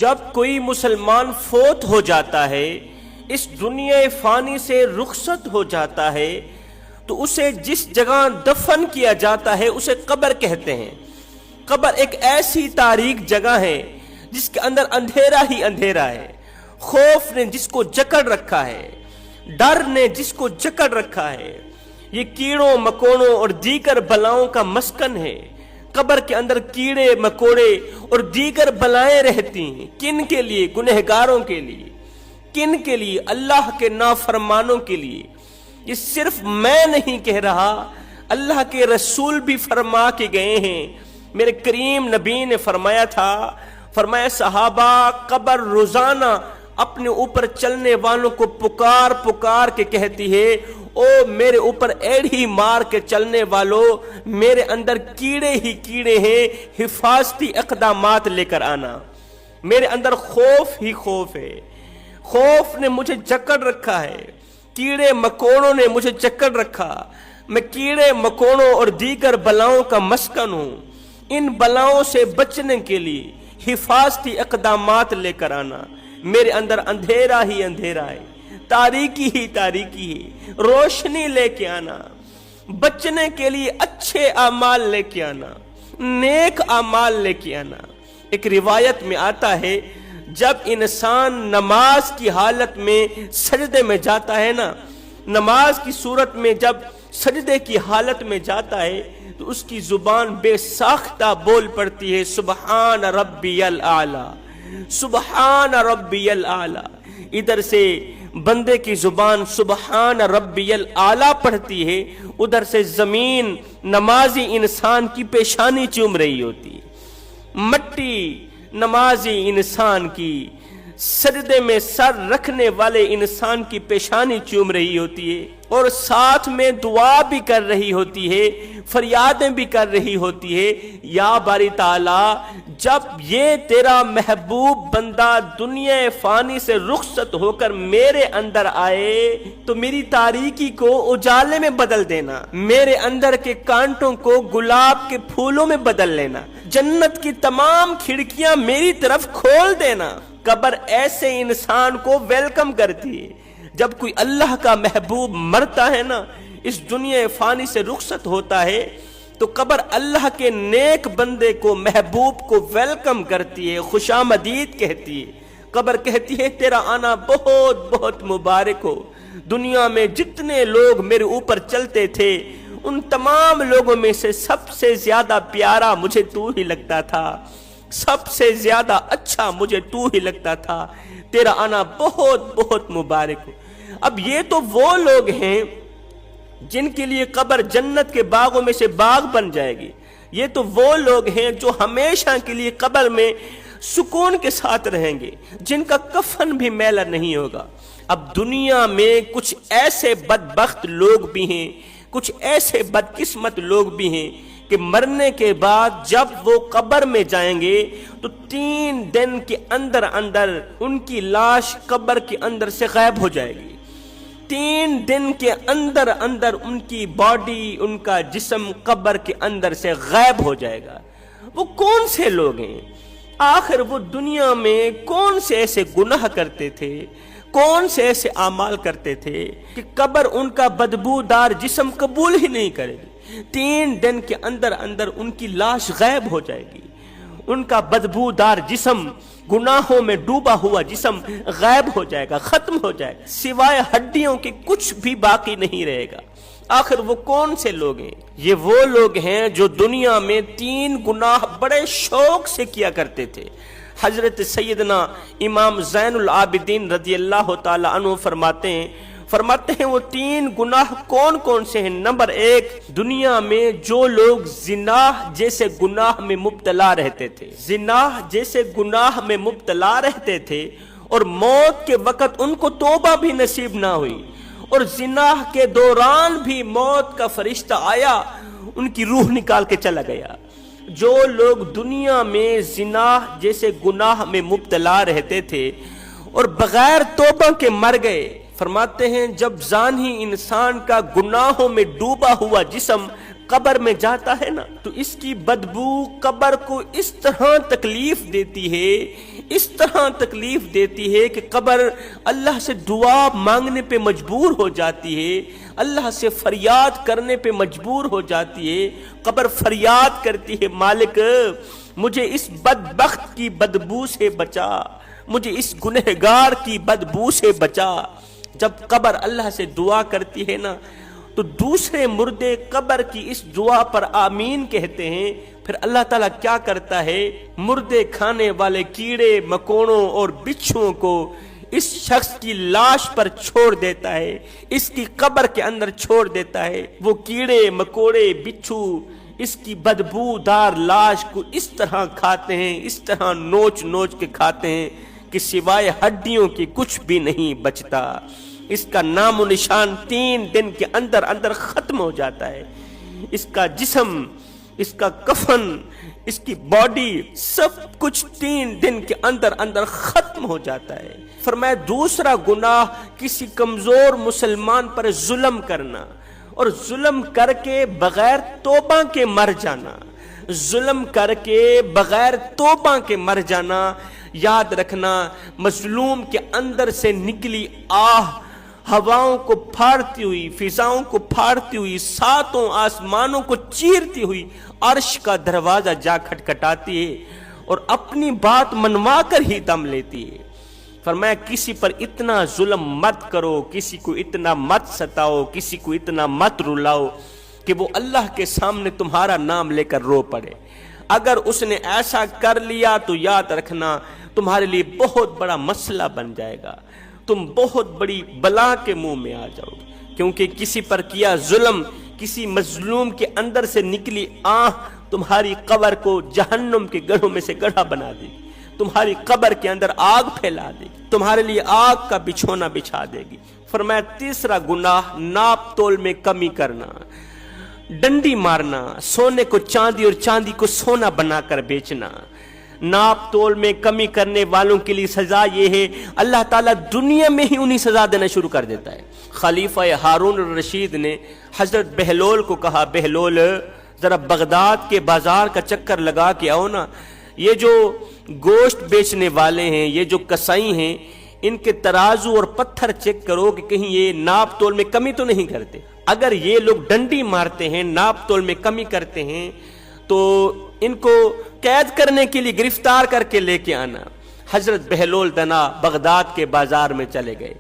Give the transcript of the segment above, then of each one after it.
جب کوئی مسلمان فوت ہو جاتا ہے، اس دنیا فانی سے رخصت ہو جاتا ہے، تو اسے جس جگہ دفن کیا جاتا ہے اسے قبر کہتے ہیں۔ قبر ایک ایسی تاریک جگہ ہے جس کے اندر اندھیرا ہی اندھیرا ہے۔ خوف نے جس کو جکڑ رکھا ہے، ڈر نے جس کو جکڑ رکھا ہے، یہ کیڑوں مکوڑوں اور دیگر بلاؤں کا مسکن ہے۔ قبر کے اندر کیڑے مکوڑے اور دیگر بلائیں رہتی ہیں۔ کن کے لیے؟ گنہگاروں کے لیے۔ کن کے لیے؟ اللہ کے نافرمانوں کے لیے۔ یہ صرف میں نہیں کہہ رہا، اللہ کے رسول بھی فرما کے گئے ہیں۔ میرے کریم نبی نے فرمایا تھا، فرمایا صحابہ قبر روزانہ اپنے اوپر چلنے والوں کو پکار پکار کے کہتی ہے، او میرے اوپر ایڑھی مار کے چلنے والوں، میرے اندر کیڑے ہی کیڑے ہیں، حفاظتی اقدامات لے کر آنا۔ میرے اندر خوف ہی خوف ہے، خوف نے مجھے جکڑ رکھا ہے، کیڑے مکوڑوں نے مجھے جکڑ رکھا، میں کیڑے مکوڑوں اور دیگر بلاؤں کا مسکن ہوں۔ ان بلاؤں سے بچنے کے لیے حفاظتی اقدامات لے کر آنا۔ میرے اندر اندھیرا ہی اندھیرا ہے، تاریکی ہی تاریکی ہے، روشنی لے کے آنا، بچنے کے لیے اچھے اعمال لے کے آنا، نیک اعمال لے کے آنا۔ ایک روایت میں آتا ہے جب انسان نماز کی حالت میں سجدے میں جاتا ہے نا، نماز کی صورت میں جب سجدے کی حالت میں جاتا ہے تو اس کی زبان بے ساختہ بول پڑتی ہے، سبحان ربی الاعلی، سبحان ربی الاعلی۔ ادھر سے بندے کی زبان سبحان ربی الاعلی پڑھتی ہے، ادھر سے زمین نمازی انسان کی پیشانی چوم رہی ہوتی ہے، مٹی نمازی انسان کی، سجدے میں سر رکھنے والے انسان کی پیشانی چوم رہی ہوتی ہے، اور ساتھ میں دعا بھی کر رہی ہوتی ہے، فریادیں بھی کر رہی ہوتی ہے، یا باری تعالیٰ جب یہ تیرا محبوب بندہ دنیا فانی سے رخصت ہو کر میرے اندر آئے تو میری تاریکی کو اجالے میں بدل دینا، میرے اندر کے کانٹوں کو گلاب کے پھولوں میں بدل لینا، جنت کی تمام کھڑکیاں میری طرف کھول دینا۔ قبر ایسے انسان کو ویلکم کرتی ہے۔ جب کوئی اللہ کا محبوب مرتا ہے نا، اس دنیا فانی سے رخصت ہوتا ہے تو قبر اللہ کے نیک بندے کو، محبوب کو ویلکم کرتی ہے، خوش آمدید کہتی ہے۔ قبر کہتی ہے تیرا آنا بہت بہت مبارک ہو، دنیا میں جتنے لوگ میرے اوپر چلتے تھے ان تمام لوگوں میں سے سب سے زیادہ پیارا مجھے تو ہی لگتا تھا، سب سے زیادہ اچھا مجھے تو ہی لگتا تھا، تیرا آنا بہت بہت مبارک ہو۔ اب یہ تو وہ لوگ ہیں جن کے لیے قبر جنت کے باغوں میں سے باغ بن جائے گی، یہ تو وہ لوگ ہیں جو ہمیشہ کے لیے قبر میں سکون کے ساتھ رہیں گے، جن کا کفن بھی میلا نہیں ہوگا۔ اب دنیا میں کچھ ایسے بدبخت لوگ بھی ہیں، کچھ ایسے بدقسمت لوگ بھی ہیں کہ مرنے کے بعد جب وہ قبر میں جائیں گے تو 3 دن کے اندر اندر ان کی لاش قبر کے اندر سے غائب ہو جائے گی۔ 3 دن کے اندر اندر ان کی باڈی، ان کا جسم قبر کے اندر سے غائب ہو جائے گا۔ وہ کون سے لوگ ہیں؟ آخر وہ دنیا میں کون سے ایسے گناہ کرتے تھے، کون سے ایسے اعمال کرتے تھے کہ قبر ان کا بدبودار جسم قبول ہی نہیں کرے گی؟ 3 دن کے اندر اندر ان کی لاش غائب ہو جائے گی، ان کا بدبودار جسم، گناہوں میں ڈوبا ہوا جسم غائب ہو جائے گا، ختم ہو جائے گا، سوائے ہڈیوں کے کچھ بھی باقی نہیں رہے گا۔ آخر وہ کون سے لوگ ہیں؟ یہ وہ لوگ ہیں جو دنیا میں 3 گناہ بڑے شوق سے کیا کرتے تھے۔ حضرت سیدنا امام زین العابدین رضی اللہ تعالی عنہ فرماتے ہیں وہ 3 گناہ کون کون سے ہیں؟ نمبر 1، دنیا میں جو لوگ زنا جیسے گناہ میں مبتلا رہتے تھے، زنا جیسے گناہ میں مبتلا رہتے تھے اور موت کے وقت ان کو توبہ بھی نصیب نہ ہوئی، اور زنا کے دوران بھی موت کا فرشتہ آیا ان کی روح نکال کے چلا گیا۔ جو لوگ دنیا میں زنا جیسے گناہ میں مبتلا رہتے تھے اور بغیر توبہ کے مر گئے، فرماتے ہیں جب زانی انسان کا گناہوں میں ڈوبا ہوا جسم قبر میں جاتا ہے نا تو اس کی بدبو قبر کو اس طرح تکلیف دیتی ہے، اس طرح تکلیف دیتی ہے کہ قبر اللہ سے دعا مانگنے پہ مجبور ہو جاتی ہے، اللہ سے فریاد کرنے پہ مجبور ہو جاتی ہے۔ قبر فریاد کرتی ہے، مالک مجھے اس بدبخت کی بدبو سے بچا، مجھے اس گنہگار کی بدبو سے بچا۔ جب قبر اللہ سے دعا کرتی ہے نا تو دوسرے مردے قبر کی اس دعا پر آمین کہتے ہیں۔ پھر اللہ تعالیٰ کیا کرتا ہے، مردے کھانے والے کیڑے مکوڑوں اور بچھوؤں کو اس شخص کی لاش پر چھوڑ دیتا ہے، اس کی قبر کے اندر چھوڑ دیتا ہے۔ وہ کیڑے مکوڑے بچھو اس کی بدبودار لاش کو اس طرح کھاتے ہیں، اس طرح نوچ نوچ کے کھاتے ہیں کہ سوائے ہڈیوں کی کچھ بھی نہیں بچتا۔ اس کا نام و نشان 3 دن کے اندر اندر ختم ہو جاتا ہے۔ اس کا جسم، اس کا کفن، اس کی باڈی، سب کچھ 3 دن کے اندر اندر ختم ہو جاتا ہے۔ فرمایا دوسرا گناہ کسی کمزور مسلمان پر ظلم کرنا، اور ظلم کر کے بغیر توبہ کے مر جانا، ظلم کر کے بغیر توبہ کے مر جانا۔ یاد رکھنا، مظلوم کے اندر سے نکلی آہ ہواؤں کو پھاڑتی ہوئی، فضاؤں کو پھاڑتی ہوئی، 7 آسمانوں کو چیرتی ہوئی عرش کا دروازہ جا کھٹکھٹاتی ہے اور اپنی بات منوا کر ہی دم لیتی ہے۔ فرمایا کسی پر اتنا ظلم مت کرو، کسی کو اتنا مت ستاؤ، کسی کو اتنا مت رلاؤ کہ وہ اللہ کے سامنے تمہارا نام لے کر رو پڑے۔ اگر اس نے ایسا کر لیا تو یاد رکھنا تمہارے لیے بہت بڑا مسئلہ بن جائے گا، تم بہت بڑی بلا کے منہ میں آ جاؤ گے، کیونکہ کسی پر کیا ظلم، کسی مظلوم کے اندر سے نکلی آہ تمہاری قبر کو جہنم کے گڑھوں میں سے گڑھا بنا دے گی، تمہاری قبر کے اندر آگ پھیلا دے گی، تمہارے لیے آگ کا بچھونا بچھا دے گی۔ فرمایا تیسرا گناہ ناپ تول میں کمی کرنا، ڈنڈی مارنا، سونے کو چاندی اور چاندی کو سونا بنا کر بیچنا۔ ناپ تول میں کمی کرنے والوں کے لیے سزا یہ ہے، اللہ تعالیٰ دنیا میں ہی انہیں سزا دینا شروع کر دیتا ہے۔ خلیفہ ہارون الرشید نے حضرت بہلول کو کہا، بہلول ذرا بغداد کے بازار کا چکر لگا کے آؤ نا، یہ جو گوشت بیچنے والے ہیں، یہ جو کسائی ہیں، ان کے ترازو اور پتھر چیک کرو کہ کہیں یہ ناپ تول میں کمی تو نہیں کرتے۔ اگر یہ لوگ ڈنڈی مارتے ہیں، ناپ تول میں کمی کرتے ہیں، تو ان کو قید کرنے کے لیے گرفتار کر کے لے کے آنا۔ حضرت بہلول دنا بغداد کے بازار میں چلے گئے،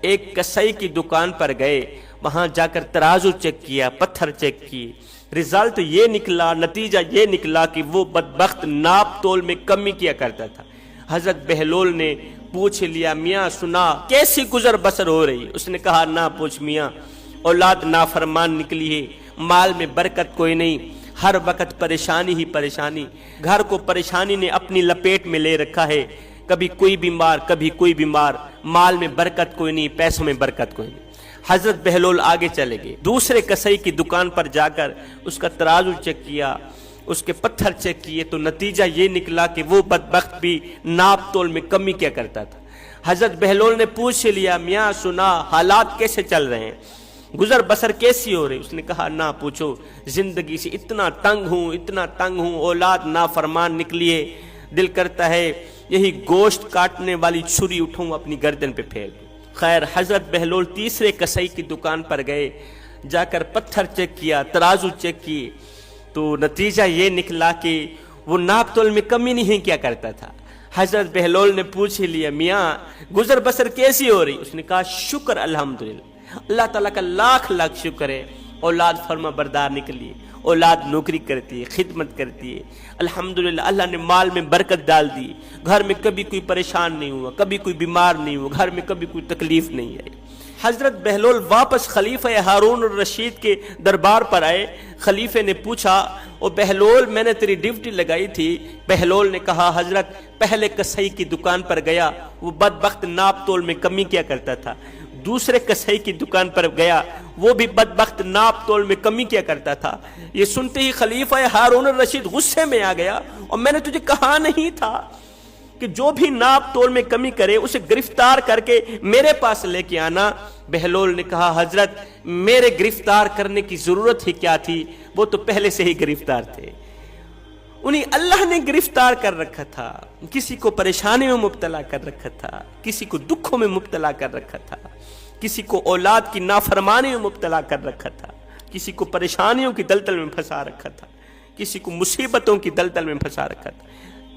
ایک کسائی کی دکان پر گئے، وہاں جا کر ترازو چیک کیا، پتھر چیک کیے، رزلٹ یہ نکلا، نتیجہ یہ نکلا کہ وہ بدبخت ناپ تول میں کمی کیا کرتا تھا۔ حضرت بہلول نے پوچھ لیا، میاں سنا کیسی گزر بسر ہو رہی؟ اس نے کہا نہ پوچھ میاں، اولاد نافرمان نکلی ہے، مال میں برکت کوئی نہیں، ہر وقت پریشانی ہی پریشانی، گھر کو پریشانی نے اپنی لپیٹ میں لے رکھا ہے، کبھی کوئی بیمار کبھی کوئی بیمار، مال میں برکت کوئی نہیں، پیسوں میں برکت کوئی نہیں۔ حضرت بہلول آگے چلے گئے، دوسرے کسائی کی دکان پر جا کر اس کا ترازو چیک کیا، اس کے پتھر چیک کیے، تو نتیجہ یہ نکلا کہ وہ بدبخت بھی ناپ تول میں کمی کیا کرتا تھا۔ حضرت بہلول نے پوچھ لیا، میاں سنا حالات کیسے چل رہے ہیں، گزر بسر کیسی ہو رہی؟ اس نے کہا نہ پوچھو، زندگی سے اتنا تنگ ہوں، اولاد نافرمان نکلی ہے، دل کرتا ہے یہی گوشت کاٹنے والی چھری اٹھوں اپنی گردن پہ پھیل دوں۔ خیر حضرت بہلول تیسرے کسائی کی دکان پر گئے، جا کر پتھر چیک کیا، ترازو چیک کیے، تو نتیجہ یہ نکلا کہ وہ ناپ تول میں کمی نہیں کیا کرتا تھا۔ حضرت بہلول نے پوچھ لیا، میاں گزر بسر کیسی ہو رہی؟ اس نے کہا شکر الحمدللہ، اللہ تعالیٰ کا لاکھ لاکھ شکر ہے، اولاد فرما بردار نکلی، اولاد نوکری کرتی ہے، خدمت کرتی ہے، الحمدللہ اللہ نے مال میں برکت ڈال دی، گھر میں کبھی کوئی پریشان نہیں ہوا، کبھی کوئی بیمار نہیں ہوا، گھر میں کبھی کوئی تکلیف نہیں آئی۔ حضرت بہلول واپس خلیفہ ہارون الرشید کے دربار پر آئے، خلیفہ نے پوچھا، او بہلول میں نے تیری ڈیوٹی لگائی تھی۔ بہلول نے کہا حضرت پہلے کسائی کی دکان پر گیا، وہ بدبخت ناپ تول میں کمی کیا کرتا تھا، دوسرے کسائی کی دکان پر گیا، وہ بھی بدبخت ناپ تول میں کمی کیا کرتا تھا۔ یہ سنتے ہی خلیفہ ہارون الرشید غصے میں آ گیا، اور میں نے تجھے کہا نہیں تھا کہ جو بھی ناپ تول میں کمی کرے اسے گرفتار کر کے میرے پاس لے کے آنا۔ بہلول نے کہا حضرت میرے گرفتار کرنے کی ضرورت ہی کیا تھی، وہ تو پہلے سے ہی گرفتار تھے۔ انہیں اللہ نے گرفتار کر رکھا تھا، کسی کو پریشانی میں مبتلا کر رکھا تھا، کسی کو دکھوں میں مبتلا کر رکھا تھا، کسی کو اولاد کی نافرمانی میں مبتلا کر رکھا تھا، کسی کو پریشانیوں کی دلدل میں پھنسا رکھا تھا، کسی کو مصیبتوں کی دلدل میں پھنسا رکھا تھا۔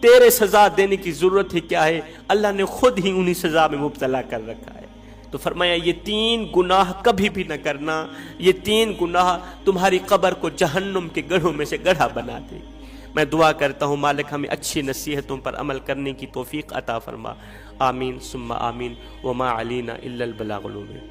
تیرے سزا دینے کی ضرورت ہی کیا ہے؟ اللہ نے خود ہی انہی سزا میں مبتلا کر رکھا ہے۔ تو فرمایا یہ 3 گناہ کبھی بھی نہ کرنا، یہ 3 گناہ تمہاری قبر کو جہنم کے گڑھوں میں سے گڑھا بنا دے۔ میں دعا کرتا ہوں مالک ہمیں اچھی نصیحتوں پر عمل کرنے کی توفیق عطا فرما، آمین ثم آمین، وما علینا الا البلاغ المبین۔